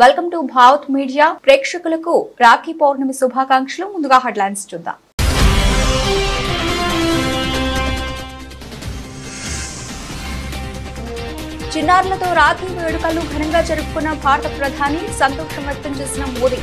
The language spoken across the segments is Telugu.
Welcome to Bharat media. ప్రేక్షకులకు రాఖీ పౌర్ణమి శుభాకాంక్షలు. ముందుగా హెడ్లైన్స్ చూద్దాం. చిన్నారులతో రాఖీ వేడుకలు ఘనంగా జరుపుకున్న భారత ప్రధాని, సంతోషం వ్యక్తం చేసిన మోదీ.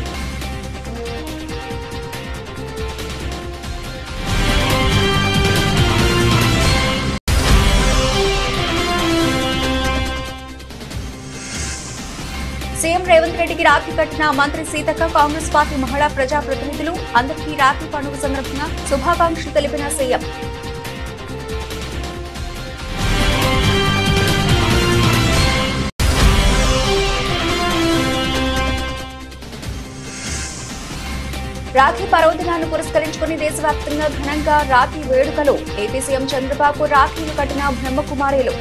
సీఎం రేవంత్ రెడ్డికి రాఖీ కట్టిన మంత్రి సీతక్క, కాంగ్రెస్ పార్టీ మహిళా ప్రజా ప్రతినిధులు. అందరికీ రాఖీ పండుగ సందర్భంగా శుభాకాంక్షలు తెలిపిన సీఎం. రాఖీ పర్వదినాన్ని పురస్కరించుకుని దేశవ్యాప్తంగా ఘనంగా రాఖీ వేడుకలు. ఏపీ సీఎం చంద్రబాబు రాఖీలు కట్టిన బ్రహ్మకుమారీలు.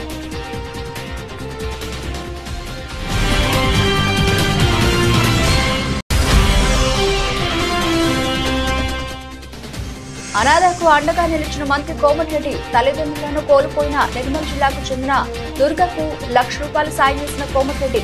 అనాథకు అండగా నిలిచిన మంత్రి కోమటిరెడ్డి. తల్లిదండ్రులను కోల్పోయిన నిర్మల్ జిల్లాకు చెందిన దుర్గకు ₹1,00,000 సాయం చేసిన కోమటిరెడ్డి.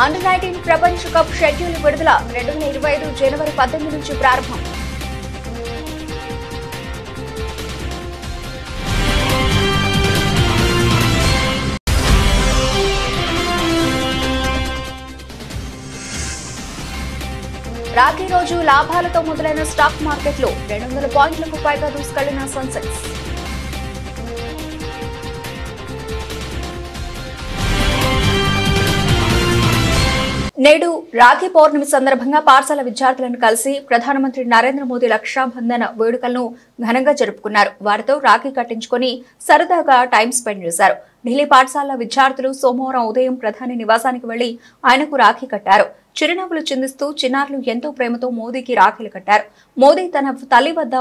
అండర్-19 ప్రపంచ కప్ షెడ్యూల్ విడుదల. 2025 జనవరి 18 నుంచి ప్రారంభం. రాఖీ రోజు లాభాలతో మొదలైన స్టాక్ మార్కెట్లు. 200 పాయింట్లకు పైగా దూసుకెళ్లిన సెన్సెక్స్. నేడు రాఖీ పౌర్ణమి సందర్భంగా పాఠశాల విద్యార్థులను కలిసి ప్రధానమంత్రి నరేంద్ర మోదీ రక్షాబంధన్ వేడుకలను ఘనంగా జరుపుకున్నారు. వారితో రాఖీ కట్టించుకుని సరదాగా టైం స్పెండ్ చేశారు. ఢిల్లీ పాఠశాల విద్యార్థులు సోమవారం ఉదయం ప్రధాని నివాసానికి వెళ్లి ఆయనకు రాఖీ కట్టారు. చిరునవ్వులు చిందిస్తూ చిన్నారులు ఎంతో ప్రేమతో మోదీకి రాఖీలు కట్టారు. మోదీ తన తల్లి వద్ద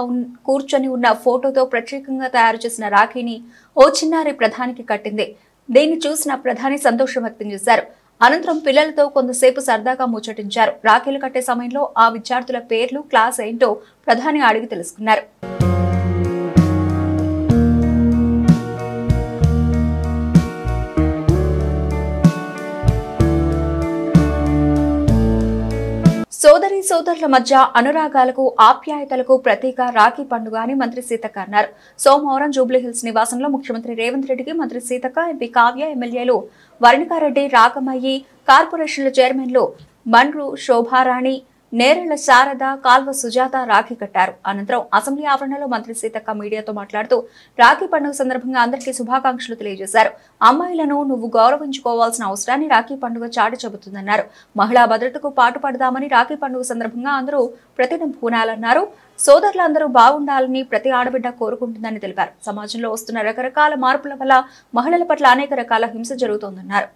కూర్చొని ఉన్న ఫోటోతో ప్రత్యేకంగా తయారు చేసిన రాఖీని ఓ చిన్నారి ప్రధానికి కట్టింది. దీన్ని చూసిన ప్రధాని సంతోషం వ్యక్తం చేశారు. అనంతరం పిల్లలతో కొంతసేపు సరదాగా ముచ్చటించారు. రాఖీలు కట్టే సమయంలో ఆ విద్యార్థుల పేర్లు, క్లాస్ ఏంటో ప్రధాని అడిగి తెలుసుకున్నారు. సోదరి సోదరుల మధ్య అనురాగాలకు, ఆప్యాయతలకు ప్రతీక రాఖీ పండుగ అని మంత్రి సీతక్క అన్నారు. సోమవారం జూబ్లీహిల్స్ నివాసంలో ముఖ్యమంత్రి రేవంత్ రెడ్డికి మంత్రి సీతక్క, ఎంపీ కావ్య, ఎమ్మెల్యేలు వరుణికారెడ్డి, రాగమయ్యి, కార్పొరేషన్ల చైర్మన్లు మండ్రు శోభారాణి, నేరళ్ల శారద, కాల్వ సుజాత రాఖీ కట్టారు. అనంతరం అసెంబ్లీ ఆవరణలో మంత్రి సీతక్క మీడియాతో మాట్లాడుతూ రాఖీ పండుగ సందర్భంగా అందరికీ శుభాకాంక్షలు తెలియజేశారు. అమ్మాయిలను నువ్వు గౌరవించుకోవాల్సిన అవసరాన్ని రాఖీ పండుగ చాటి చెబుతుందన్నారు. మహిళా భద్రతకు పాటుపడదామని రాఖీ పండుగ సందర్భంగా అందరూ ప్రతిదినం పూనాలన్నారు. సోదరులందరూ బాగుండాలని ప్రతి ఆడబిడ్డ కోరుకుంటుందని తెలిపారు. సమాజంలో వస్తున్న రకరకాల మార్పుల వల్ల మహిళల పట్ల అనేక రకాల హింస జరుగుతోందన్నారు.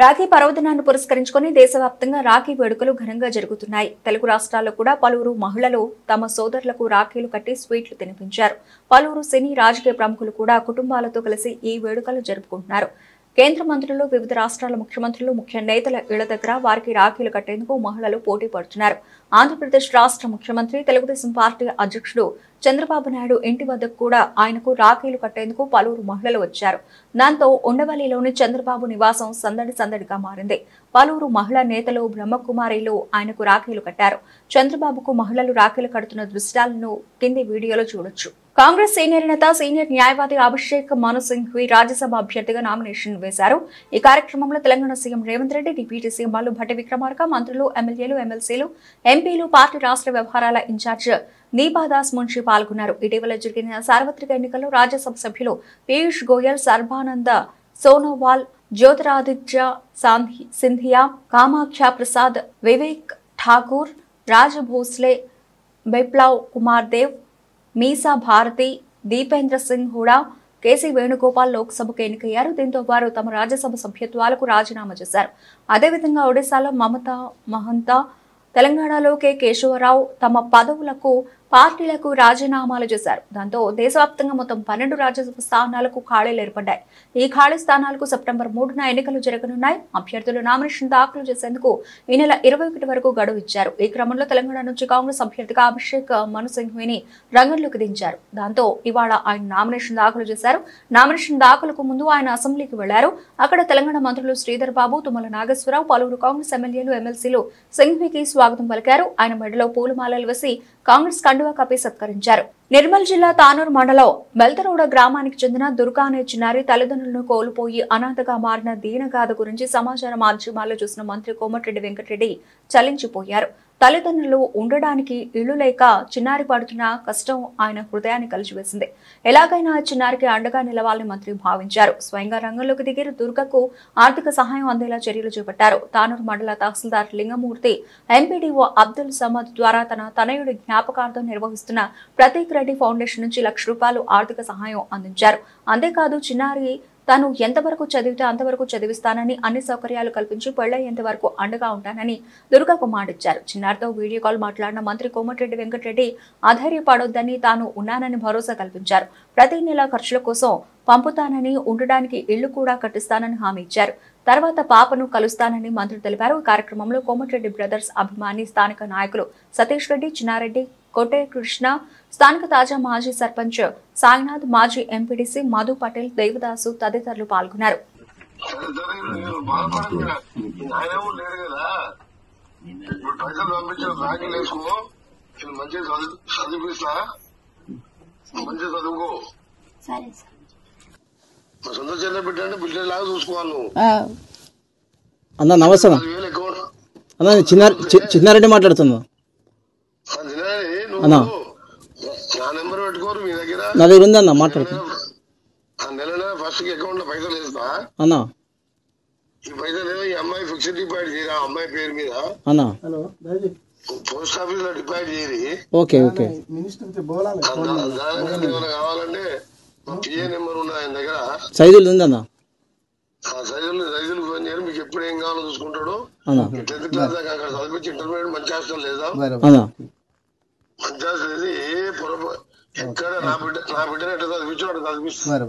రాఖీ పర్వదినాన్ని పురస్కరించుకుని దేశవ్యాప్తంగా రాఖీ వేడుకలు ఘనంగా జరుగుతున్నాయి. తెలుగు రాష్ట్రాల్లో కూడా పలువురు మహిళలు తమ సోదరులకు రాఖీలు కట్టి స్వీట్లు తినిపించారు. పలువురు సినీ, రాజకీయ ప్రముఖులు కూడా కుటుంబాలతో కలిసి ఈ వేడుకలు జరుపుకుంటున్నారు. కేంద్ర మంత్రులు, వివిధ రాష్ట్రాల ముఖ్యమంత్రులు, ముఖ్య నేతల ఇళ్ల దగ్గర వారికి రాఖీలు కట్టేందుకు మహిళలు పోటీ పడుతున్నారు. ఆంధ్రప్రదేశ్ రాష్ట్ర ముఖ్యమంత్రి, తెలుగుదేశం పార్టీ అధ్యక్షుడు చంద్రబాబు నాయుడు ఇంటి వద్దకు కూడా ఆయనకు రాఖీలు కట్టేందుకు పలువురు మహిళలు వచ్చారు. దాంతో ఉండవల్లిలోని చంద్రబాబు నివాసం సందడిగా మారింది. పలువురు మహిళా నేతలు, బ్రహ్మకుమారీలు ఆయనకు రాఖీలు కట్టారు. చంద్రబాబుకు మహిళలు రాఖీలు కడుతున్న దృశ్యాలను కింది వీడియోలో చూడొచ్చు. కాంగ్రెస్ సీనియర్ నేత సీనియర్ న్యాయవాది అభిషేక్ మను సింఘ్వి రాజ్యసభ అభ్యర్థిగా నామినేషన్ వేశారు. ఈ కార్యక్రమంలో Telangana CM Revanth Reddy, deputy CM Mallu Bhatti Vikramarka, మంత్రులు, ఎమ్మెల్యేలు, ఎమ్మెల్సీలు, ఎంపీలు, పార్టీ రాష్ట్ర వ్యవహారాల ఇన్ఛార్జ్ దీపాదాస్ మున్షి పాల్గొన్నారు. ఇటీవల జరిగిన సార్వత్రిక ఎన్నికల్లో రాజ్యసభ సభ్యులు పీయూష్ గోయల్, సర్బానంద సోనోవాల్, జ్యోతిరాదిత్య సింధియా, కామాఖ్య ప్రసాద్, వివేక్ ఠాకూర్, రాజ్ భోస్లే, బిప్లవ్ కుమార్ దేవ్, మీసా భారతి, దీపేంద్ర సింగ్ హుడా, కేసీ వేణుగోపాల్ లోక్సభకు ఎన్నికయ్యారు. దీంతో వారు తమ రాజ్యసభ సభ్యత్వాలకు రాజీనామా చేశారు. అదేవిధంగా ఒడిశాలో మమతా మహంతా, తెలంగాణలో కె కేశవరావు తమ పదవులకు పార్టీలకు రాజీనామాలు చేశారు. దాంతో దేశవ్యాప్తంగా మొత్తం 12 రాజ్యసభ స్థానాలకు ఖాళీలు ఏర్పడ్డాయి. ఈ ఖాళీ స్థానాలకు సెప్టెంబర్ 3న ఎన్నికలు జరగనున్నాయి. అభ్యర్థులు నామినేషన్ దాఖలు చేసేందుకు ఈ నెల 21 వరకు గడువు ఇచ్చారు. ఈ క్రమంలో తెలంగాణ నుంచి కాంగ్రెస్ అభ్యర్థిగా అభిషేక్ మను సింఘ్విని రంగంలోకి దించారు. దాంతో ఇవాళ ఆయన నామినేషన్ దాఖలు చేశారు. నామినేషన్ దాఖలకు ముందు ఆయన అసెంబ్లీకి వెళ్లారు. అక్కడ తెలంగాణ మంత్రులు శ్రీధర్ బాబు, తుమ్మల నాగేశ్వరరావు, పలువురు కాంగ్రెస్ ఎమ్మెల్యేలు, ఎమ్మెల్సీలు సింఘ్వికి స్వాగతం పలికారు. ఆయన మెడలో పూలమాలలు వేసి కాంగ్రెస్ కండువా కప్పి సత్కరించారు. నిర్మల్ జిల్లా తానూరు మండలం బెల్తరోడ గ్రామానికి చెందిన దుర్గా అనే చిన్నారి తల్లిదండ్రులను కోల్పోయి అనాథగా మారిన దీనగాథ గురించి సమాచార మాధ్యమాల్లో చూసిన మంత్రి కోమటిరెడ్డి వెంకటరెడ్డి చలించిపోయారు. తల్లిదండ్రులు ఉండడానికి ఇళ్లు లేక చిన్నారి పడుతున్న కష్టం ఆయన హృదయాన్ని కలిచివేసింది. ఎలాగైనా చిన్నారికి అండగా నిలవాలని మంత్రి భావించారు. స్వయంగా రంగంలోకి దిగిన దుర్గకు ఆర్థిక సహాయం అందేలా చర్యలు చేపట్టారు. తానూరు మండల తహసీల్దార్ లింగమూర్తి, ఎంపీడీఓ అబ్దుల్ సమద్ ద్వారా తన తనయుడి జ్ఞాపకార్థం నిర్వహిస్తున్న ప్రతీక్ రెడ్డి ఫౌండేషన్ నుంచి ₹1,00,000 ఆర్థిక సహాయం అందించారు. అంతేకాదు చిన్నారి తాను ఎంతవరకు చదివితే అంతవరకు చదివిస్తానని, అన్ని సౌకర్యాలు కల్పించి పెళ్లయ్యేంత వరకు అండగా ఉంటానని దుర్గకు మాటిచ్చారు. చిన్నారితో వీడియో కాల్ మాట్లాడిన మంత్రి కోమటిరెడ్డి వెంకటరెడ్డి అధైర్యపడొద్దని, తాను ఉన్నానని భరోసా కల్పించారు. ప్రతి నెల ఖర్చుల కోసం పంపుతానని, ఉండడానికి ఇళ్లు కూడా కట్టిస్తానని హామీ ఇచ్చారు. తర్వాత పాపను కలుస్తానని మంత్రి తెలిపారు. ఈ కార్యక్రమంలో కోమటిరెడ్డి బ్రదర్స్ అభిమాని స్థానిక నాయకులు సతీష్ రెడ్డి, చిన్నారెడ్డి, కోటే కృష్ణ, స్థానిక తాజా మాజీ సర్పంచ్ సాయినాథ్, మాజీ ఎంపీడీసీ మధు పటేల్, దేవదాసు తదితరులు పాల్గొన్నారు. అన్న నమస్తే అన్న, చిన్నారెడ్డి మాట్లాడుతున్నా అన్న. నా దగ్గర ఉంది అన్న, మాట్లాడుతున్నా ఫస్ట్ అకౌంట్ లో పైసలు వేస్తా అన్న. ఈ పైసలు ఈ అమ్మాయి ఫిక్స్డ్ డిపాజిట్ చేయరా, అమ్మాయి పేరు మీద అన్న పోస్ట్ ఆఫీస్ లో డిపాజిట్ చేయరి. ఓకే ఓకే కావాలంటే పిఏ నెంబర్ ఉన్న ఆయన దగ్గర సైజులు ఉందన్న. సైజులు ఫోన్ చేయాలి. మీకు ఎప్పుడు ఏం కావాలో చూసుకుంటాడు. 10th క్లాస్ దాకా అక్కడ చదివించి ఇంటర్మీడియట్ మంచి హాస్టల్ లేదా, మంచి హాస్టల్ లేదు. ఏ పొరపాటు ఎక్కడ నా బిడ్డను ఎట్లా చదివించాడు చదివిస్తారు.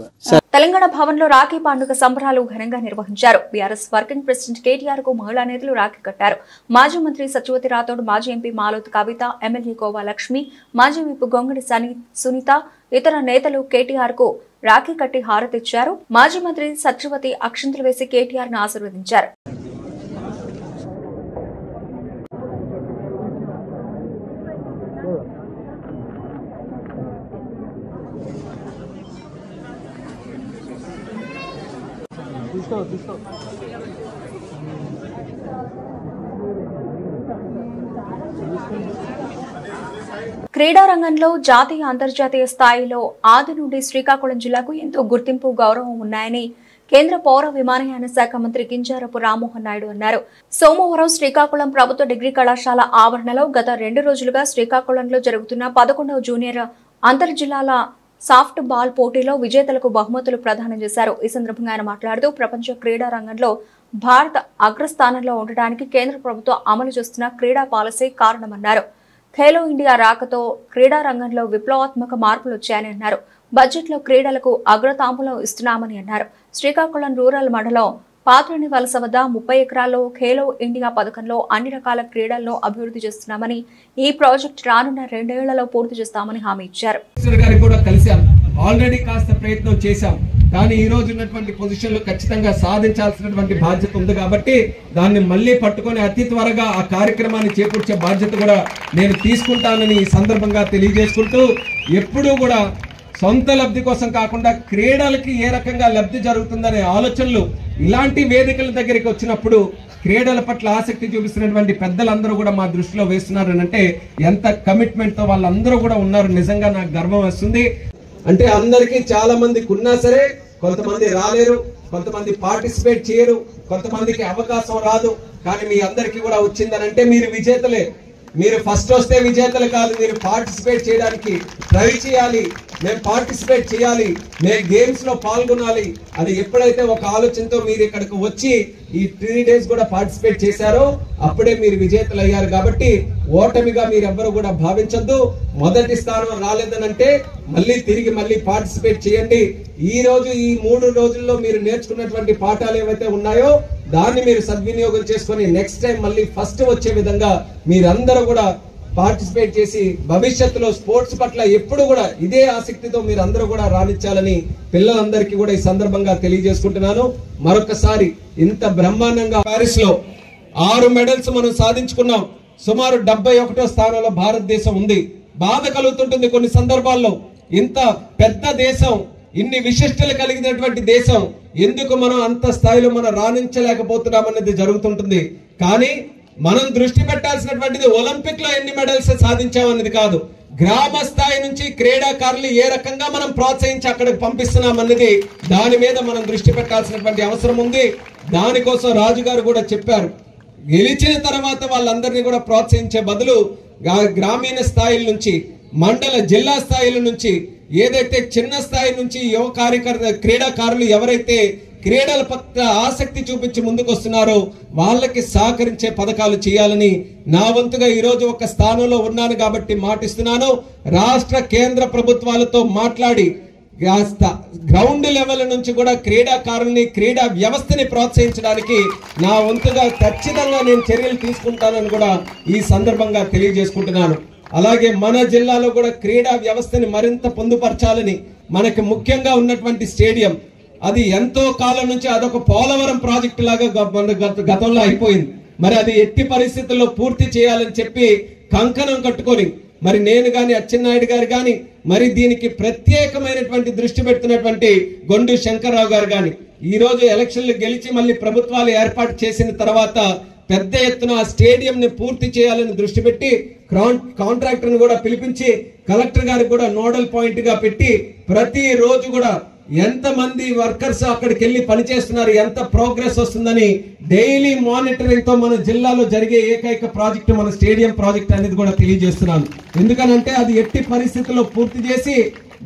తెలంగాణ భవన్ లో రాఖీ పండుగ సంబరాలు ఘనంగా నిర్వహించారు. బీఆర్ఎస్ వర్కింగ్ ప్రెసిడెంట్ కేటీఆర్ కు మహిళా నేతలు రాఖీ కట్టారు. మాజీ మంత్రి సత్యవతి రాథోడ్, మాజీ ఎంపీ మాలోత్ కవిత, ఎమ్మెల్యే కోవా లక్ష్మి, మాజీ విప్ గొంగడి సునీత, ఇతర నేతలు కేటీఆర్ కు రాఖీ కట్టి హారతిచ్చారు. మాజీ మంత్రి సత్యవతి అక్షంతలు వేసి కేటీఆర్ ను ఆశీర్వదించారు. క్రీడా రంగంలో జాతీయ, అంతర్జాతీయ స్థాయిలో ఆది నుండి శ్రీకాకుళం జిల్లాకు ఎంతో గుర్తింపు, గౌరవం ఉన్నాయని కేంద్ర పౌర విమానయాన శాఖ మంత్రి కింజారపు రామ్మోహన్ నాయుడు అన్నారు. సోమవారం శ్రీకాకుళం ప్రభుత్వ డిగ్రీ కళాశాల ఆవరణలో గత 2 రోజులుగా శ్రీకాకుళంలో జరుగుతున్న 11వ జూనియర్ అంతర్జిల్లాల సాఫ్ట్ బాల్ పోటీలో విజేతలకు బహుమతులు ప్రదానం చేశారు. ఈ సందర్భంగా ఆయన మాట్లాడుతూ ప్రపంచ క్రీడా రంగంలో భారత్ అగ్రస్థానంలో ఉండడానికి కేంద్ర ప్రభుత్వం అమలు చేస్తున్న క్రీడా పాలసీ కారణమన్నారు. ఖేలో ఇండియా రాకతో క్రీడా రంగంలో విప్లవాత్మక మార్పులు వచ్చాయని అన్నారు. బడ్జెట్లో క్రీడలకు అగ్రతాంబూలం ఇస్తున్నామని అన్నారు. శ్రీకాకుళం రూరల్ మండలం పాత్రని వలస వద్ద 30 ఎకరాల్లో ఖేలో ఇండియా పథకంలో అన్ని రకాల క్రీడలను అభివృద్ధి చేస్తున్నామని, ఈ ప్రాజెక్టు రానున్న 2 ఏళ్లలో పూర్తి చేస్తామని హామీ ఇచ్చారు. ఆల్రెడీ కాస్త ప్రయత్నం చేశాం, కానీ ఈ రోజు ఉన్నటువంటి పొజిషన్ లో ఖచ్చితంగా సాధించాల్సినటువంటి బాధ్యత ఉంది కాబట్టి దాన్ని మళ్ళీ పట్టుకొని అతి త్వరగా ఆ కార్యక్రమాన్ని చేకూర్చే బాధ్యత కూడా నేను తీసుకుంటానని ఈ సందర్భంగా తెలియజేసుకుంటూ, ఎప్పుడూ కూడా సొంత లబ్ధి కోసం కాకుండా క్రీడలకి ఏ రకంగా లబ్ధి జరుగుతుందనే ఆలోచనలు ఇలాంటి వేదికల దగ్గరికి వచ్చినప్పుడు క్రీడల పట్ల ఆసక్తి చూపిస్తున్నటువంటి పెద్దలందరూ కూడా మా దృష్టిలో వేస్తున్నారు అంటే ఎంత కమిట్మెంట్ తో వాళ్ళందరూ కూడా ఉన్నారు. నిజంగా నాకు గర్వం వస్తుంది. అంటే అందరికీ చాలా మందికి ఉన్నా సరే కొంతమంది రాలేరు, కొంతమంది పార్టిసిపేట్ చేయరు, కొంతమందికి అవకాశం రాదు. కానీ మీ అందరికీ కూడా వచ్చిందనంటే మీరు విజేతలే. మీరు ఫస్ట్ వస్తే విజేతలు కాదు, మీరు పార్టిసిపేట్ చేయడానికి ట్రై చేయాలి. మేము పార్టిసిపేట్ చేయాలి, మేము గేమ్స్ లో పాల్గొనాలి అని ఎప్పుడైతే ఒక ఆలోచనతో మీరు ఇక్కడికి వచ్చి ఈ 3 days కూడా పార్టిసిపేట్ చేశారో అప్పుడే మీరు విజేతలు అయ్యారు. కాబట్టి ఓటమిగా మీరెవ్వరూ కూడా భావించొద్దు. మొదటి స్థానం రాలేదనంటే మళ్ళీ పార్టిసిపేట్ చేయండి. ఈ రోజు ఈ 3 రోజుల్లో మీరు నేర్చుకున్నటువంటి పాఠాలు ఏవైతే ఉన్నాయో దాన్ని మీరు సద్వినియోగం చేసుకొని నెక్స్ట్ టైం మళ్ళీ ఫస్ట్ వచ్చే విధంగా మీరందరూ కూడా పార్టిసిపేట్ చేసి భవిష్యత్తులో స్పోర్ట్స్ పట్ల ఎప్పుడు కూడా ఇదే ఆసక్తితో మీరు అందరూ కూడా రాణించాలని పిల్లలందరికీ కూడా ఈ సందర్భంగా తెలియజేసుకుంటున్నాను. మరొకసారి ఇంత బ్రహ్మాండంగా ప్యారిస్ లో 6 మెడల్స్ మనం సాధించుకున్నాం. సుమారు 71వ స్థానంలో భారతదేశం ఉంది. బాధ కలుగుతుంటుంది కొన్ని సందర్భాల్లో, ఇంత పెద్ద దేశం, ఇన్ని విశిష్టలు కలిగినటువంటి దేశం ఎందుకు మనం అంత స్థాయిలో మనం రాణించలేకపోతున్నాం అనేది జరుగుతుంటుంది. కానీ మనం దృష్టి పెట్టాల్సినటువంటిది ఒలింపిక్ లో ఎన్ని మెడల్స్ సాధించామన్నది కాదు, గ్రామ స్థాయి నుంచి క్రీడాకారులు ఏ రకంగా మనం ప్రోత్సహించి అక్కడికి పంపిస్తున్నాం అన్నది దాని మీద మనం దృష్టి పెట్టాల్సినటువంటి అవసరం ఉంది. దానికోసం రాజు గారు కూడా చెప్పారు, గెలిచిన తర్వాత వాళ్ళందరినీ కూడా ప్రోత్సహించే బదులు గ్రామీణ స్థాయిల నుంచి, మండల జిల్లా స్థాయిల నుంచి, ఏదైతే చిన్న స్థాయి నుంచి యువ క్రీడాకారులు ఎవరైతే క్రీడల పట్ల ఆసక్తి చూపించి ముందుకు వస్తున్నారో వాళ్ళకి సహకరించే పథకాలు చేయాలని నా వంతుగా ఈ రోజు ఒక స్థానంలో ఉన్నాను కాబట్టి మాటిస్తున్నాను. రాష్ట్ర కేంద్ర ప్రభుత్వాలతో మాట్లాడి గ్రౌండ్ లెవెల్ నుంచి కూడా క్రీడాకారుల్ని, క్రీడా వ్యవస్థని ప్రోత్సహించడానికి నా వంతుగా ఖచ్చితంగా నేను చర్యలు తీసుకుంటానని కూడా ఈ సందర్భంగా తెలియజేసుకుంటున్నాను. అలాగే మన జిల్లాలో కూడా క్రీడా వ్యవస్థని మరింత పొందుపరచాలని, మనకి ముఖ్యంగా ఉన్నటువంటి స్టేడియం అది ఎంతో కాలం నుంచి అదొక పోలవరం ప్రాజెక్టు లాగా గతంలో అయిపోయింది. మరి అది ఎట్టి పరిస్థితుల్లో పూర్తి చేయాలని చెప్పి కంకణం కట్టుకొని మరి నేను గాని అచ్చెన్నాయుడు గారు గాని మరి దీనికి ప్రత్యేకమైనటువంటి దృష్టి పెడుతున్నటువంటి గొండు శంకర్రావు గారు గాని ఈ రోజు ఎలక్షన్లు గెలిచి మళ్ళీ ప్రభుత్వాలు ఏర్పాటు చేసిన తర్వాత పెద్ద ఎత్తున స్టేడియం ని పూర్తి చేయాలని దృష్టి పెట్టి కాంట్రాక్టర్ ను కూడా పిలిపించి కలెక్టర్ గారికి కూడా నోడల్ పాయింట్ గా పెట్టి ప్రతి రోజు కూడా ఎంత మంది వర్కర్స్ అక్కడికి వెళ్లి పనిచేస్తున్నారు, ఎంత ప్రోగ్రెస్ వస్తుందని డైలీ మానిటరింగ్ తో మన జిల్లాలో జరిగే ఏకైక ప్రాజెక్టు మన స్టేడియం ప్రాజెక్ట్ అనేది కూడా తెలియజేస్తున్నాను. ఎందుకనంటే అది ఎట్టి పరిస్థితుల్లో పూర్తి చేసి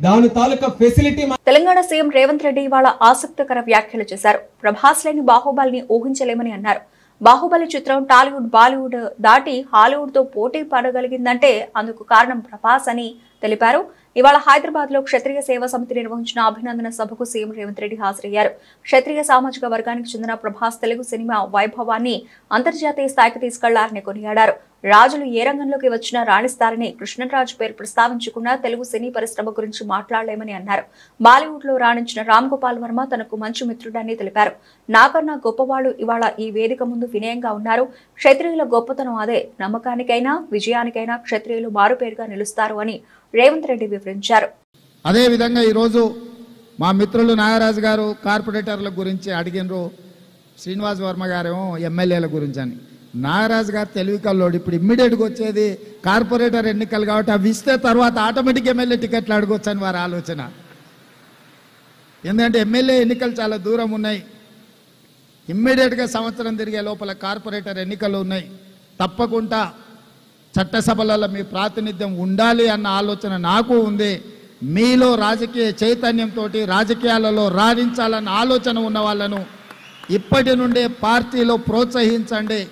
దాని తాలూకా ఫెసిలిటీ. తెలంగాణ సీఎం రేవంత్ రెడ్డి ఇవాళ ఆసక్తికర వ్యాఖ్యలు చేశారు. ప్రభాస్ లేని బాహుబలిని ఊహించలేమని అన్నారు. బాహుబలి చిత్రం టాలీవుడ్, బాలీవుడ్ దాటి హాలీవుడ్ తో పోటీ పడగలిగిందంటే అందుకు కారణం ప్రభాస్ అని తెలిపారు. ఇవాళ హైదరాబాద్ లో క్షత్రియ సేవా సమితి నిర్వహించిన అభినందన సభకు సీఎం రేవంత్ రెడ్డి హాజరయ్యారు. క్షత్రియ సామాజిక వర్గానికి చెందిన ప్రభాస్ తెలుగు సినిమా వైభవాన్ని అంతర్జాతీయ స్థాయికి తీసుకెళ్లారని కొనియాడారు. రాజులు ఏ రంగంలోకి వచ్చినా రాణిస్తారని, కృష్ణరాజు పేరు ప్రస్తావించకుండా తెలుగు సినీ పరిశ్రమ గురించి మాట్లాడలేమని అన్నారు. బాలీవుడ్ లో రాణించిన రామ్ గోపాల్ వర్మ తనకు మంచి మిత్రుడని తెలిపారు. నాకన్నా గొప్పవాళ్లు ఇవాళ ఈ వేదిక ముందు వినయంగా ఉన్నారు. క్షత్రియుల గొప్పతనం అదే. నమ్మకానికైనా విజయానికైనా క్షత్రియులు మారుపేరుగా నిలుస్తారు అని రేవంత్ రెడ్డి వివరించారు. అదే విధంగా ఈరోజు మా మిత్రులు నాగరాజు గారు కార్పొరేటర్ల గురించి అడిగినరు, శ్రీనివాస్ వర్మ గారేమో ఎమ్మెల్యేల గురించి అని. నాగరాజు గారు తెలివి కల్లోడు. ఇప్పుడు ఇమ్మీడియట్గా వచ్చేది కార్పొరేటర్ ఎన్నికలు కాబట్టి అవి ఇస్తే తర్వాత ఆటోమేటిక్ ఎమ్మెల్యే టికెట్లు అడగొచ్చు అని వారి ఆలోచన. ఎందుకంటే ఎమ్మెల్యే ఎన్నికలు చాలా దూరం ఉన్నాయి. ఇమ్మీడియట్గా సంవత్సరం తిరిగే లోపల కార్పొరేటర్ ఎన్నికలు ఉన్నాయి. తప్పకుండా చట్టసభలలో మీ ప్రాతినిధ్యం ఉండాలి అన్న ఆలోచన నాకు ఉంది. మీలో రాజకీయ చైతన్యంతో రాజకీయాలలో రాణించాలన్న ఆలోచన ఉన్న వాళ్ళను ఇప్పటి నుండే పార్టీలో ప్రోత్సహించండి.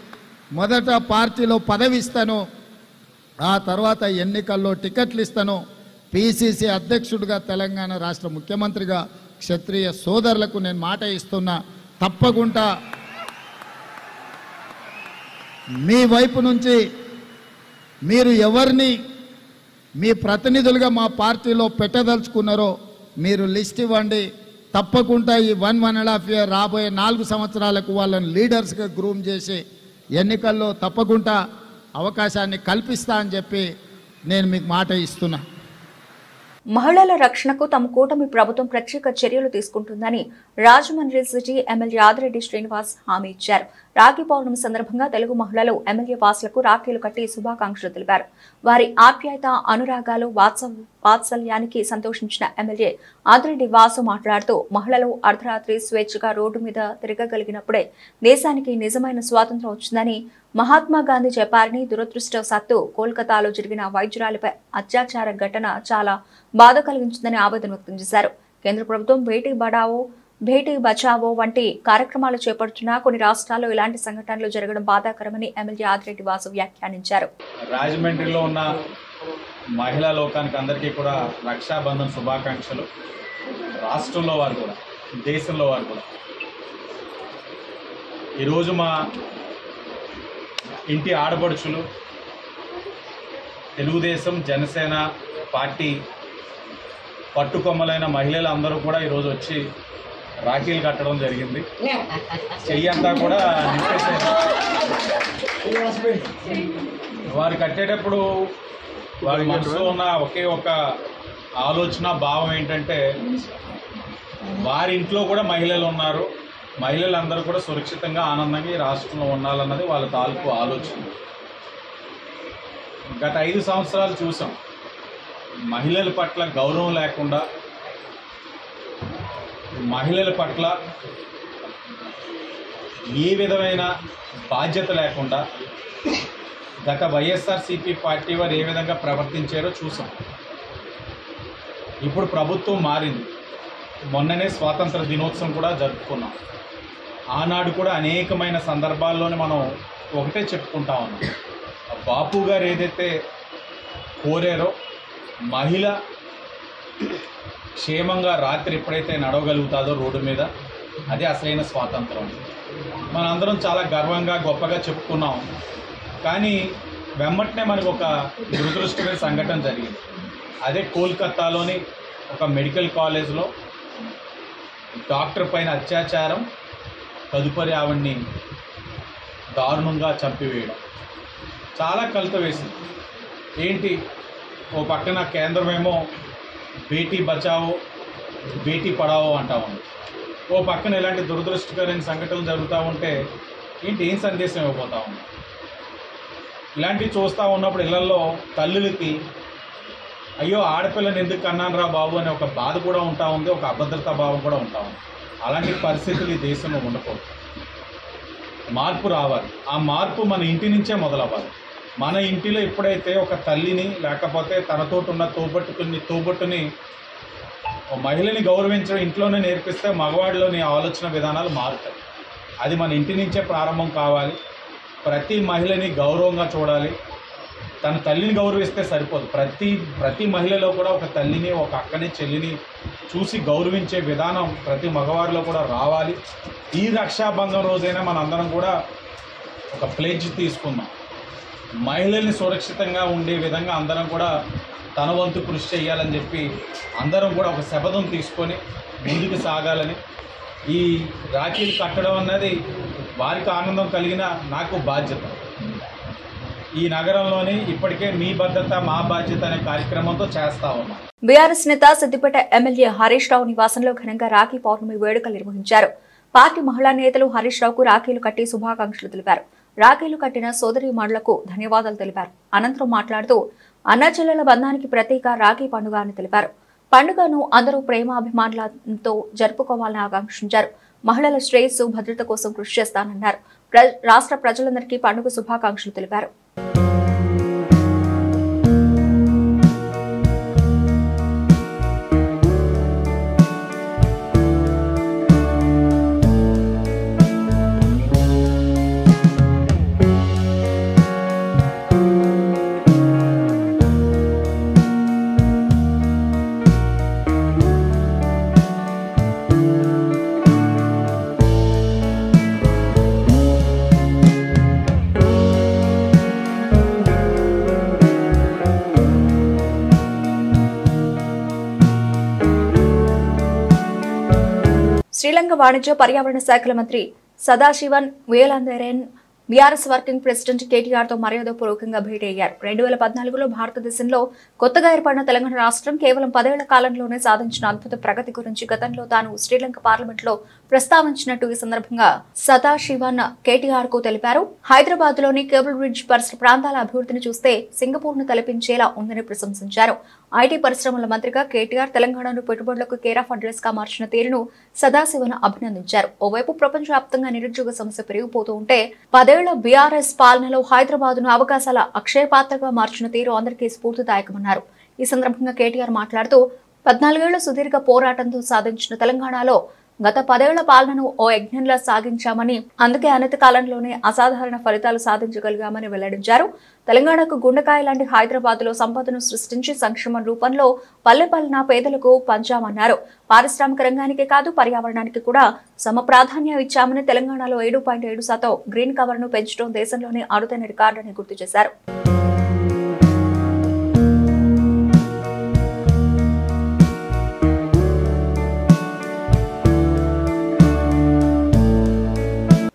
మొదట పార్టీలో పదవి ఇస్తాను, ఆ తర్వాత ఎన్నికల్లో టికెట్లు ఇస్తాను. పిసిసి అధ్యక్షుడిగా, తెలంగాణ రాష్ట్ర ముఖ్యమంత్రిగా క్షత్రియ సోదరులకు నేను మాట ఇస్తున్నా. తప్పకుండా మీ వైపు నుంచి మీరు ఎవరిని మీ ప్రతినిధులుగా మా పార్టీలో పెట్టదలుచుకున్నారో మీరు లిస్ట్ ఇవ్వండి. తప్పకుండా ఈ 1.5 year రాబోయే 4 సంవత్సరాలకు వాళ్ళని లీడర్స్గా గ్రూమ్ చేసి ఎన్నికల్లో తప్పకుండా అవకాశాన్ని కల్పిస్తా అని చెప్పి నేను మీకు మాట ఇస్తున్నా. మహిళల రక్షణకు తమ కూటమి ప్రభుత్వం ప్రత్యేక చర్యలు తీసుకుంటుందని రాజమండ్రి సిటీ ఎమ్మెల్యే ఆదిరెడ్డి శ్రీనివాస్ హామీ ఇచ్చారు. రాఖీ పౌర్ణమి సందర్భంగా తెలుగు మహిళలు ఎమ్మెల్యే వాసులకు రాఖీలు కట్టి శుభాకాంక్షలు తెలిపారు. వారి ఆప్యాయత, అనురాగాలు, వాత్సల్యానికి సంతోషించిన ఎమ్మెల్యే ఆదిరెడ్డి వాసు మాట్లాడుతూ మహిళలు అర్ధరాత్రి స్వేచ్ఛగా రోడ్డు మీద తిరగగలిగినప్పుడే దేశానికి నిజమైన స్వాతంత్ర్యం వచ్చిందని మహాత్మా గాంధీ చెప్పారని, దురదృష్టవశాత్తు కోల్కతాలో జరిగిన వైద్యురాలిపై అత్యాచార ఘటన చాలా బాధ కలిగించిందని ఆవేదన వ్యక్తం చేశారు. కేంద్ర ప్రభుత్వం బేటీ పడావో బేటీ బచావో వంటి కార్యక్రమాలు చేపడుతున్నా కొన్ని రాష్ట్రాల్లో ఇలాంటి సంఘటనలు జరగడం బాధాకరమని ఎమ్మెల్యే ఆదిరెడ్డి వాసు వ్యాఖ్యానించారు. రాజమండ్రిలో ఉన్న మహిళా లోకానికి అందరికీ కూడా రక్షాబంధన్ శుభాకాంక్షలు. రాష్ట్రంలో వారు కూడా, దేశంలో వారు కూడా ఈరోజు మా ఇంటి ఆడపడుచులు తెలుగుదేశం, జనసేన పార్టీ పట్టుకొమ్మలైన మహిళలు అందరూ కూడా ఈరోజు వచ్చి రాఖీలు కట్టడం జరిగింది. చెయ్యి అంతా కూడా నింపేసారు. వారు కట్టేటప్పుడు వారి మనసులో ఉన్న ఒకే ఒక ఆలోచన, భావం ఏంటంటే వారి ఇంట్లో కూడా మహిళలు ఉన్నారు, మహిళలందరూ కూడా సురక్షితంగా, ఆనందంగా ఈ రాష్ట్రంలో ఉండాలన్నది వాళ్ళ తాలూకు ఆలోచన. గత 5 సంవత్సరాలు చూసాం మహిళల పట్ల గౌరవం లేకుండా, మహిళల పట్ల ఏ విధమైన బాధ్యత లేకుండా గత వైఎస్ఆర్సీపీ పార్టీ వారు ఏ విధంగా ప్రవర్తించారో చూసాం. ఇప్పుడు ప్రభుత్వం మారింది. మొన్ననే స్వాతంత్ర దినోత్సవం కూడా జరుపుకున్నాం. ఆనాడు కూడా అనేకమైన సందర్భాల్లోనే మనం ఒకటే చెప్పుకుంటా ఉన్నాం. బాపు గారు ఏదైతే కోరారో, మహిళ క్షేమంగా రాత్రి ఎప్పుడైతే నడవగలుగుతాదో రోడ్డు మీద, అదే అసలైన స్వాతంత్రం. మనందరం చాలా గర్వంగా, గొప్పగా చెప్పుకున్నాం. కానీ వెంబటనే మనకు ఒక దురదృష్టమైన సంఘటన జరిగింది. అదే కోల్కతాలోని ఒక మెడికల్ కాలేజ్లో డాక్టర్ పైన అత్యాచారం, తదుపరి ఆవిడ్ని దారుణంగా చంపివేయడం చాలా కలత వేసింది. ఏంటి, ఓ పక్కన కేంద్రమేమో బేటీ బచావో బేటీ పడావో అంటా ఉంది, ఓ పక్కన ఇలాంటి దురదృష్టకరమైన సంఘటనలు జరుగుతూ ఉంటే ఏంటి, ఏం సందేశం ఇవ్వబోతా ఉంది? ఇలాంటివి చూస్తూ ఉన్నప్పుడు ఇళ్లలో తల్లులకి అయ్యో ఆడపిల్లని ఎందుకు కన్నాను రా బాబు అనే ఒక బాధ కూడా ఉంటా ఉంది, ఒక అభద్రతా భావం కూడా ఉంటా ఉంది. అలాంటి పరిస్థితులు ఈ దేశంలో ఉండకూడదు. మార్పు రావాలి. ఆ మార్పు మన ఇంటి నుంచే మొదలవ్వాలి. మన ఇంటిలో ఎప్పుడైతే ఒక తల్లిని, లేకపోతే తనతోటి ఉన్న తోబట్టుని మహిళని గౌరవించడం ఇంట్లోనే నేర్పిస్తే మగవాడిలోని ఆలోచన విధానాలు మారుతాయి. అది మన ఇంటి నుంచే ప్రారంభం కావాలి. ప్రతి మహిళని గౌరవంగా చూడాలి. తన తల్లిని గౌరవిస్తే సరిపోదు. ప్రతి మహిళలో కూడా ఒక తల్లిని, ఒక అక్కని, చెల్లిని చూసి గౌరవించే విధానం ప్రతి మగవారిలో కూడా రావాలి. ఈ రక్షాబంధం రోజైనా మనందరం కూడా ఒక ప్లెడ్జ్ తీసుకుందాం. మహిళల్ని సురక్షితంగా ఉండే విధంగా అందరం కూడా తన వంతు కృషి చేయాలని చెప్పి అందరం కూడా ఒక శపథం తీసుకొని ముందుకు సాగాలని. ఈ రాఖీలు కట్టడం అన్నది వారికి ఆనందం కలిగిన నాకు బాధ్యత. ఈ నగరంలోని ఇప్పటికే మీ భద్రత మా బాధ్యత అనే కార్యక్రమంతో చేస్తా ఉన్నాం. బీఆర్ఎస్ నేత సిద్దిపేట ఎమ్మెల్యే హరీష్ రావు నివాసంలో ఘనంగా రాఖీ పౌర్ణమి వేడుకలు నిర్వహించారు. పార్టీ మహిళా నేతలు హరీష్ రావుకు రాఖీలు కట్టి శుభాకాంక్షలు తెలిపారు. రాఖీలు కట్టిన సోదరీమణులకు ధన్యవాదాలు తెలిపారు. అనంతరం మాట్లాడుతూ అన్నచెల్లెల బంధానికి ప్రతీక రాఖీ పండుగ అని తెలిపారు. పండుగను అందరూ ప్రేమాభిమానులతో జరుపుకోవాలని ఆకాంక్షించారు. మహిళల శ్రేయస్సు, భద్రత కోసం కృషి చేస్తానన్నారు. రాష్ట్ర ప్రజలందరికీ పండుగ శుభాకాంక్షలు తెలిపారు. శ్రీలంక వాణిజ్య పర్యావరణ శాఖల మంత్రి Sadasivan Velandaren BRS working president KTR తో మర్యాదపూర్వకంగా భేటీ అయ్యారు. 2014లో భారతదేశంలో కొత్తగా ఏర్పడిన తెలంగాణ రాష్ట్రం కేవలం 10 ఏళ్ల కాలంలోనే సాధించిన అద్భుత ప్రగతి గురించి గతంలో తాను శ్రీలంక పార్లమెంట్ లో ప్రస్తావించినట్టు ఈ సందర్భంగా సదాశివన్ కేటీఆర్ కు తెలిపారు. హైదరాబాద్ లోని కేబుల్ బ్రిడ్జ్ పరిసర ప్రాంతాల అభివృద్ధిని చూస్తే సింగపూర్ ను తలపించేలా ఉందని ప్రశంసించారు. ఐటీ పరిశ్రమల మంత్రిగా కేటీఆర్ తెలంగాణను పెట్టుబడులకు కేర్ ఆఫ్ అడ్రస్ గా మార్చిన తీరును సదాశివన్ అభినందించారు. ఓవైపు ప్రపంచవ్యాప్తంగా నిరుద్యోగ సమస్య పెరిగిపోతూ ఉంటే 10 ఏళ్ల బీఆర్ఎస్ పాలనలో హైదరాబాద్ ను అవకాశాల అక్షయ పాత్రగా మార్చిన తీరు అందరికీ స్ఫూర్తిదాయకమన్నారు. ఈ సందర్భంగా కేటీఆర్ మాట్లాడుతూ 14 ఏళ్ల సుదీర్ఘ పోరాటంతో సాధించిన తెలంగాణలో గత 10 ఏళ్ల పాలనను ఓ యజ్ఞంలా సాగించామని, అందుకే అనతి కాలంలోనే అసాధారణ ఫలితాలు సాధించగలిగామని వెల్లడించారు. తెలంగాణకు గుండెకాయ లాంటి హైదరాబాద్ లో సంపదను సృష్టించి సంక్షేమ రూపంలో పల్లె పాలన పేదలకు పంచామన్నారు. పారిశ్రామిక రంగానికే కాదు పర్యావరణానికి కూడా సమ ప్రాధాన్యం ఇచ్చామని, తెలంగాణలో 7.7% గ్రీన్ కవర్ ను పెంచడం దేశంలోనే అరుదైన రికార్డని గుర్తు చేశారు.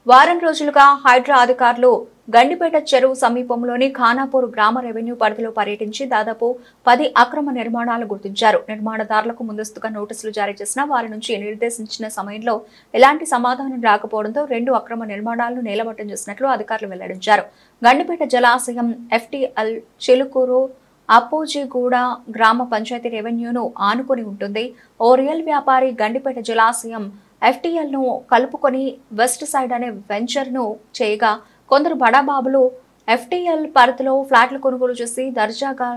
వారం రోజులుగా హైడ్రా అధికారులు గండిపేట చెరువు సమీపంలోని ఖానాపూర్ గ్రామ రెవెన్యూ పరిధిలో పర్యటించి దాదాపు 10 అక్రమ నిర్మాణాలు గుర్తించారు. నిర్మాణదారులకు ముందస్తుగా నోటీసులు జారీ చేసినా వారి నుంచి నిర్దేశించిన సమయంలో ఎలాంటి సమాధానం రాకపోవడంతో 2 అక్రమ నిర్మాణాలను నేలమట్టం చేసినట్లు అధికారులు వెల్లడించారు. గండిపేట జలాశయం FTL చిలుకూరు అప్పోజిగూడ గ్రామ పంచాయతీ రెవెన్యూను ఆనుకొని ఉంటుంది. ఓ రియల్ వ్యాపారి గండిపేట జలాశయం FTL ను కలుపుకొని వెస్ట్ సైడ్ అనే వెంచర్ ను చేయగా కొందరు బడాబాబులు FTL పరిధిలో ఫ్లాట్లు కొనుగోలు చేసి దర్జాగా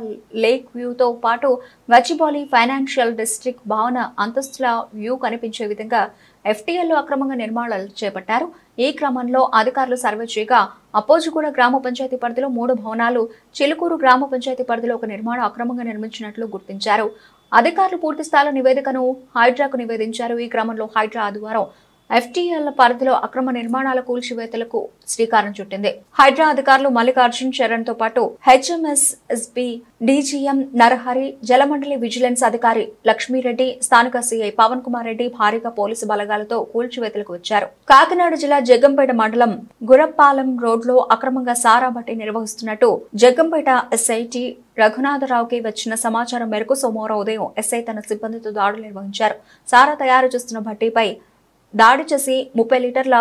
లేక్ వ్యూతో పాటు గచ్చిబౌలి ఫైనాన్షియల్ డిస్ట్రిక్ట్ భవన అంతస్తుల వ్యూ కనిపించే విధంగా FTL లో అక్రమంగా నిర్మాణాలు చేపట్టారు. ఈ క్రమంలో అధికారులు సర్వే చేయగా అప్పోజిగూడ గ్రామ పంచాయతీ పరిధిలో 3 భవనాలు, చిలుకూరు గ్రామ పంచాయతీ పరిధిలో ఒక నిర్మాణం అక్రమంగా నిర్మించినట్లు గుర్తించారు. అధికారులు పూర్తి స్థాయిలో నివేదికను హైడ్రాకు నివేదించారు. ఈ క్రమంలో హైడ్రా ఆదివారం FTL పరిధిలో అక్రమ నిర్మాణాల కూల్చివేతలకు శ్రీకారం చుట్టింది. హైడ్రా అధికారులు మల్లికార్జున్ చరణ్ తో పాటు HMSSB DGM నరహరి, జలమండలి విజిలెన్స్ అధికారి లక్ష్మీరెడ్డి, స్థానిక CI పవన్ కుమార్ రెడ్డి భారీగా పోలీసు బలగాలతో కూల్చివేతలకు వచ్చారు. కాకినాడ జిల్లా జగ్గంపేట మండలం గురప్పాలెం రోడ్లో అక్రమంగా సారా బట్టి నిర్వహిస్తున్నట్టు జగ్గంపేట SIT రఘునాథరావుకి వచ్చిన సమాచారం మేరకు సోమవారం ఉదయం SI తన సిబ్బందితో దాడులు నిర్వహించారు. సారా తయారు చేస్తున్న భట్టీపై దాడి చేసి 30 లీటర్ల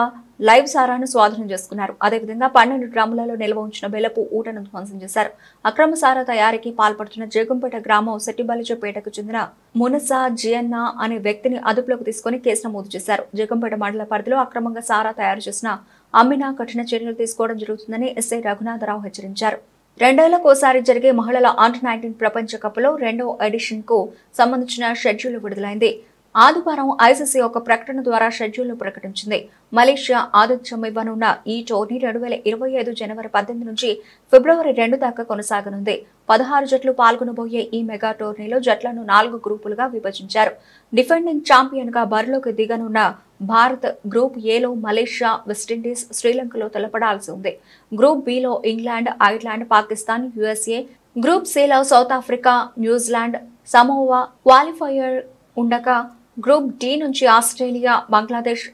లైవ్ సారాను స్వాధీనం చేసుకున్నారు. అదేవిధంగా 12 డ్రమ్ములలో నిల్వ ఉంచిన బెల్లపు ఊటను ధ్వంసం చేశారు. అక్రమ సారా తయారీకి పాల్పడుతున్న జగ్గంపేట గ్రామం సెట్టిబలిజపేటకు చెందిన మునసా జియన్న అనే వ్యక్తిని అదుపులోకి తీసుకుని కేసు నమోదు చేశారు. జగ్గంపేట మండల పరిధిలో అక్రమంగా సారా తయారు చేసిన అమ్మినా కఠిన చర్యలు తీసుకోవడం జరుగుతుందని SI రఘునాథరావు హెచ్చరించారు. 2 ఏళ్లకోసారి జరిగే మహిళల అండర్-19 ప్రపంచ కప్లో 2వ ఎడిషన్ కు సంబంధించిన షెడ్యూల్ విడుదలైంది. ఆదివారం ICC ఒక ప్రకటన ద్వారా షెడ్యూల్ ను ప్రకటించింది. మలేషియా ఆతిథ్యం ఇవ్వనున్న ఈ టోర్నీ 2025 జనవరి 18 నుంచి ఫిబ్రవరి 2 దాకా కొనసాగనుంది. 16 జట్లు పాల్గొనబోయే ఈ మెగా టోర్నీలో జట్లను 4 గ్రూపులుగా విభజించారు. డిఫెండింగ్ ఛాంపియన్ గా బరిలోకి దిగనున్న భారత్ గ్రూప్ ఏలో మలేషియా, వెస్టిండీస్, శ్రీలంకలో తలపడాల్సి ఉంది. గ్రూప్ బిలో England, Ireland, Pakistan, USA, group సిలో South Africa, New Zealand, Samoa qualifier ఉండగా గ్రూప్ డి నుంచి Australia, Bangladesh,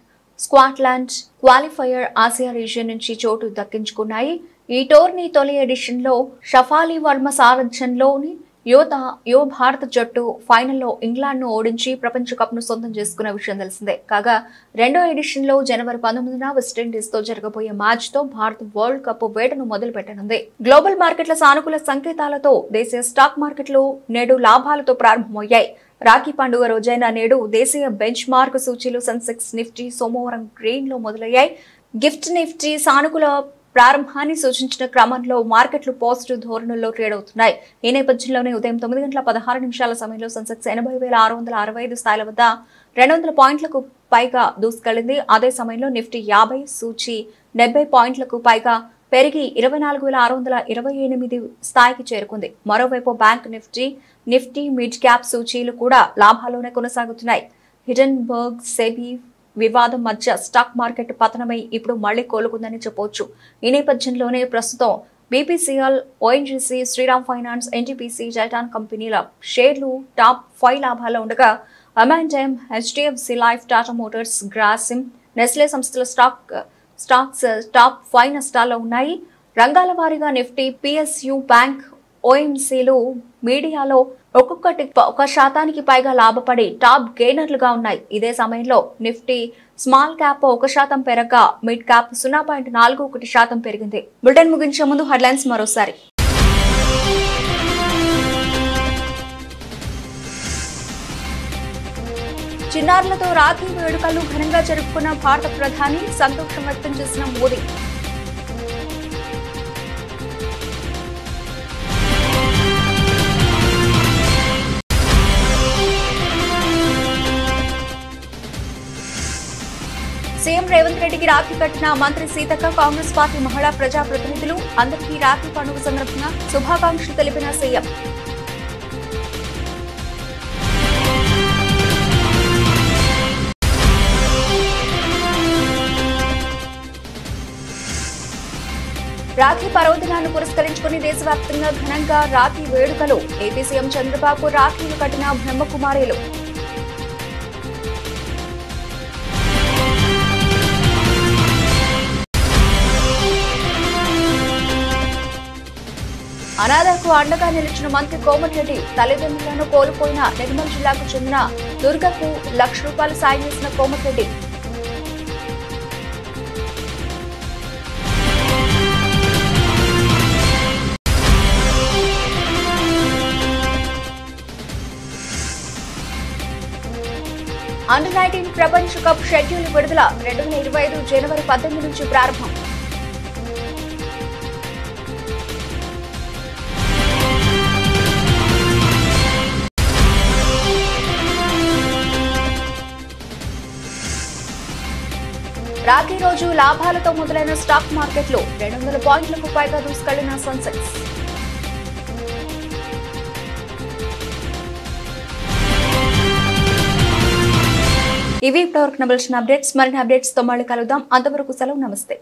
Scotland qualifier Asia region నుంచి చోటు దక్కించుకున్నాయి. ఈ టోర్నీ తొలి ఎడిషన్ లో షఫాలి వర్మ సారథ్యంలోని యువ భారత జట్టు ఫైనల్లో ఇంగ్లాండ్ ను ఓడించి ప్రపంచ కప్ ను సొంతం చేసుకున్న విషయం తెలిసిందే. కాగా 2వ ఎడిషన్ లో జనవరి 19న వెస్టిండీస్ తో జరగబోయే మ్యాచ్ తో భారత్ వరల్డ్ కప్ వేటను మొదలు పెట్టనుంది. గ్లోబల్ మార్కెట్ల సానుకూల సంకేతాలతో దేశీయ స్టాక్ మార్కెట్లు నేడు లాభాలతో ప్రారంభమయ్యాయి. రాఖీ పండుగ రోజైన నేడు దేశీయ బెంచ్ మార్క్ సూచీలు సెన్సెక్స్, నిఫ్టీ సోమవారం గ్రీన్ లో మొదలయ్యాయి. గిఫ్ట్ నిఫ్టీ సానుకూల ప్రారంభాన్ని సూచించిన క్రమంలో మార్కెట్లు పాజిటివ్ ధోరణుల్లో ట్రేడ్ అవుతున్నాయి. ఈ నేపథ్యంలోనే ఉదయం 9:16 సమయంలో సెన్సెక్స్ 80,665 స్థాయిల వద్ద 200 పాయింట్లకు పైగా దూసుకెళ్లింది. అదే సమయంలో నిఫ్టీ 50, సూచీ 70 పాయింట్లకు పైగా పెరిగి 24,628 స్థాయికి చేరుకుంది. మరోవైపు బ్యాంక్ నిఫ్టీ మిడ్ క్యాప్ సూచీలు కూడా లాభాల్లోనే కొనసాగుతున్నాయి. హిడెన్బర్గ్ సెబీ వివాదం మధ్య స్టాక్ మార్కెట్ పతనమై ఇప్పుడు మళ్లీ కోలుకుందని చెప్పవచ్చు. ఈ నేపథ్యంలోనే ప్రస్తుతం BPCL, ONGC, Shriram finance, NTPC, జైటాన్ కంపెనీల షేర్లు టాప్ 5 లాభాల్లో ఉండగా M&M, HDFC life, Tata motors, Grasim, Nestle సంస్థల స్టాక్ స్టాక్స్ టాప్ 5 నష్టాల్లో ఉన్నాయి. రంగాల వారీగా నిఫ్టీ, పిఎస్యు బ్యాంక్, ఓఎంసీలు మీడియాలో ఒక్కొక్కటి 1% పైగా లాభపడి టాప్ గెయినర్లుగా ఉన్నాయి. ఇదే సమయంలో నిఫ్టీ స్మాల్ క్యాప్ 1% పెరగగా మిడ్ క్యాప్ 0.41% పెరిగింది. బులెటిన్ ముగించే ముందు హెడ్లైన్స్ మరోసారి. చిన్నారులతో రాఖీ వేడుకలు ఘనంగా జరుపుకున్న భారత ప్రధాని, సంతోషం వ్యక్తం చేసిన మోదీ. సీఎం రేవంత్ రెడ్డికి రాఖీ కట్టిన మంత్రి సీతక్క, కాంగ్రెస్ పార్టీ మహిళా ప్రజాప్రతినిధులు. అందరికీ రాఖీ పండుగ సందర్భంగా శుభాకాంక్షలు తెలిపిన సీఎం. రాఖీ పర్వదినాన్ని పురస్కరించుకుని దేశవ్యాప్తంగా ఘనంగా రాఖీ వేడుకలు. ఏపీ సీఎం చంద్రబాబు రాఖీలు కట్టిన బ్రహ్మకుమారీలు. అనాథకు అండగా నిలిచిన మంత్రి కోమటిరెడ్డి. తల్లిదండ్రులను కోల్పోయిన నిర్మల్ జిల్లాకు చెందిన దుర్గకు ₹1,00,000 సాయం చేసిన కోమటిరెడ్డి. అండర్-19 ప్రపంచ కప్ షెడ్యూల్ విడుదల. 2025 జనవరి 18 నుంచి ప్రారంభం. రాఖీ రోజు లాభాలతో మొదలైన స్టాక్ మార్కెట్లు. 200 పాయింట్లకు పైగా దూసుకెళ్లిన సెన్సెక్స్. ఇవి ఇప్పటివరకు నవలసిన అప్డేట్స్. మరిన్ని అప్డేట్స్ తో మళ్ళీ కలుద్దాం. అంతవరకు సెలవు. నమస్తే.